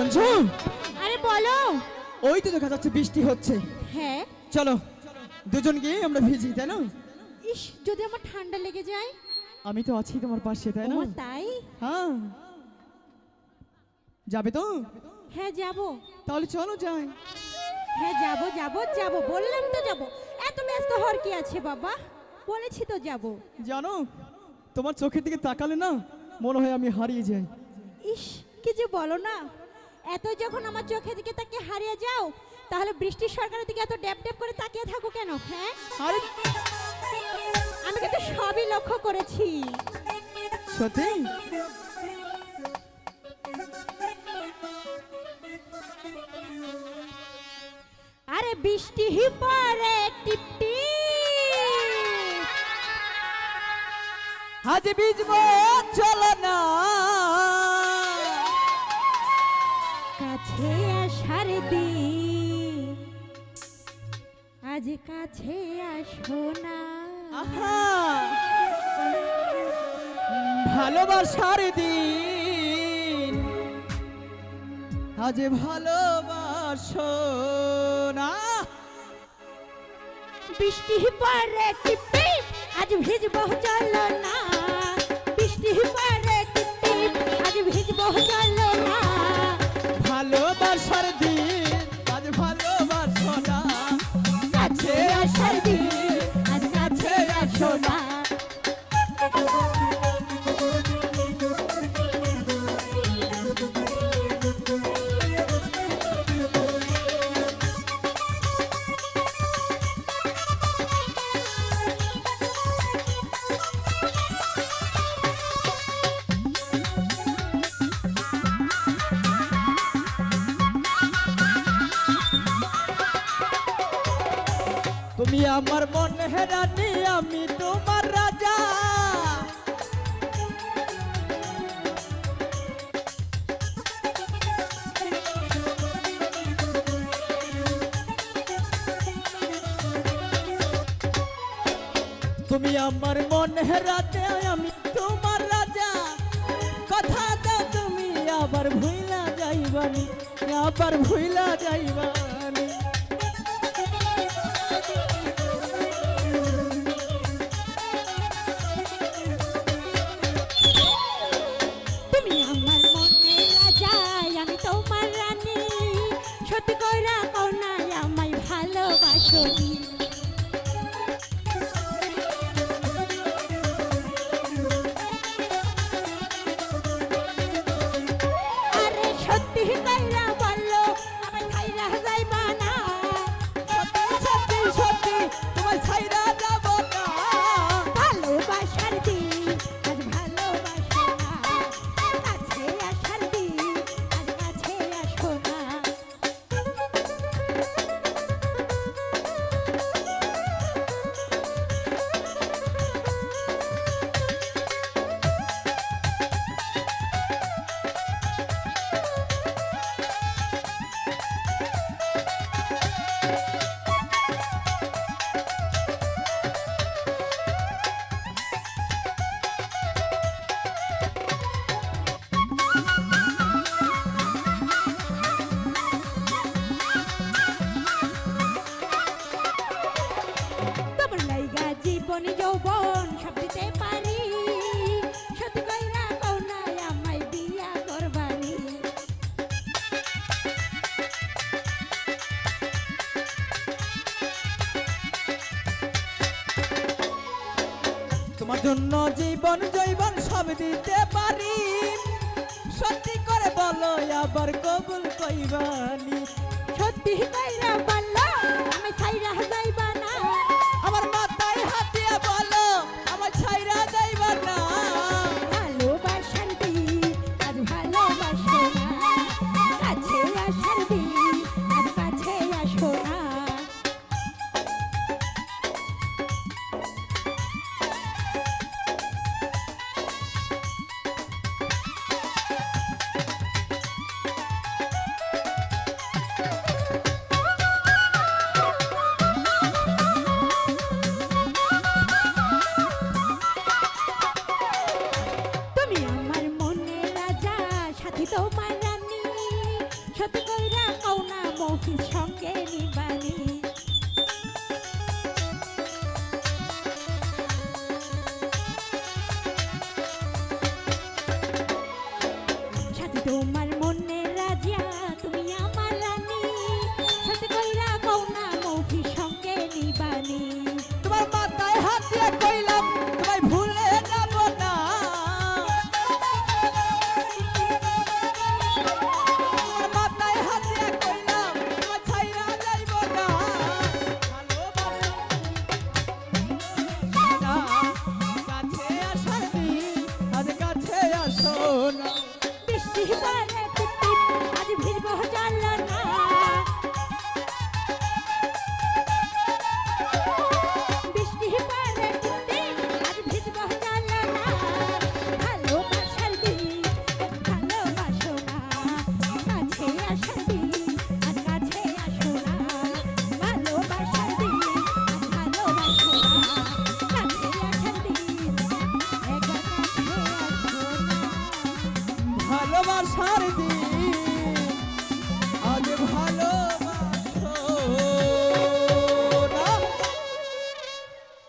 শুনছো? আরে বলো। ওই তো দেখা যাচ্ছে বৃষ্টি হচ্ছে। হ্যাঁ চলো দুজন গিয়ে আমরা ভিজি, তাই না? ইস, যদি আমার ঠান্ডা লেগে যায়। আমি তো আছি তোমার পাশে, তাই না? ও তাই? হ্যাঁ, যাবে তো? হ্যাঁ যাব। তাহলে চলো যাই। হ্যাঁ যাব যাব যাব, বললাম তো যাব। এত ব্যস্ত হওয়ার কি আছে বাবা, বলেছি তো যাব। জানো, তোমার চোখের দিকে তাকালে না মনে হয় আমি হারিয়ে যাই। ইস, কি যে বলো না। এত যখন আমার চোখের দিকে তাকিয়ে হারিয়ে যাও, তাহলে বৃষ্টির সরকারের দিকে এত ড্যাপ ড্যাপ করে তাকিয়ে থাকো কেন? হ্যাঁ, আরে আমি কিন্তু সবই লক্ষ্য করেছি। সত্যি? আরে বৃষ্টি পড়ে টিপ টিপ, আজ ভিজবো চলো না, কাছে আসার দিন, আজ কাছে আসো না। আহা ভালোবাসার দিন, আজ ভালোবাসো না। বৃষ্টি পড়ে টিপ টিপ, আজ ভিজবো চলো না। বৃষ্টি পড়ে টিপ টিপ, আজ ভিজবো চলো না। ভালোবাসার দিন, আজ ভালোবাসো না, কাছে আসার দিন, আজ কাছে আসো না। তুমি আমার মনে রানী, আমি তোমার রাজা। তুমি আমার মনে রাতে, আমি তোমার রাজা। কথা দাও তুমি আবার ভুইলা যাইবানি, আবার ভুইলা যাইবানি। তুমি আমার মনে রাজা, আমি তোমার রানী। সত্যি কইরা কও না আমায় ভালোবাসোনি। আরে সত্যি কইরা বললো আমায় ছাইরা যাইবা না। সত্যি সত্যি তোমার ছাইরা যাব না। ভালোবাসার দিন, আজ ভালোবাসো না। কাছে আসার দিন, আজ কাছে আসো না। তোমার লাইগা জীবন যৌবন সব দিতে পারি। সত্যি কইরা কও না আমায় বিয়া করবানি। তোমার জন্য জীবন জৈবন সব দিতে পারি। সত্যি করে বলো আবার কবুল কইবানি। সত্যি কইরা বললো আমায় ছাইরা যাইবা না। আমার মাথায় হাতিয়া বলো আমার ছাইরা যাইবা না। ভালোবাসার দিন, আজ ভালোবাসো না। কাছে আসার দিন, আজ কাছে আসো না। সত্যি কইরা কও না মৌখিক সঙ্গে নিবানি সাথী তোমার মনের রাজা তুমি আমার রানী সত্যি কইরা কও না মৌখিক সঙ্গে নিবানি তোমার মাথায় হাত দিয়ে কইলাম তোমায় ভুলে যাব না, তোমার মাথায় হাত দিয়ে কইলাম তোমায় ছাইরা যাইব না। কাছে আসার দিন আজ কাছে আসো না। বৃষ্টি পরে টিপ আজ ভিজব জানলা না বৃষ্টি পরে টিপ আজ ভিজব জানলা না ভালোবাসার দিন ভালোবাসো না কাছে আসার দিন আজ কাছে আসো না ভালোবাসার দিন আজ ভালোবাসো না কাছে আসার দিন একা কাছে আসো না ভালোবাসার দিন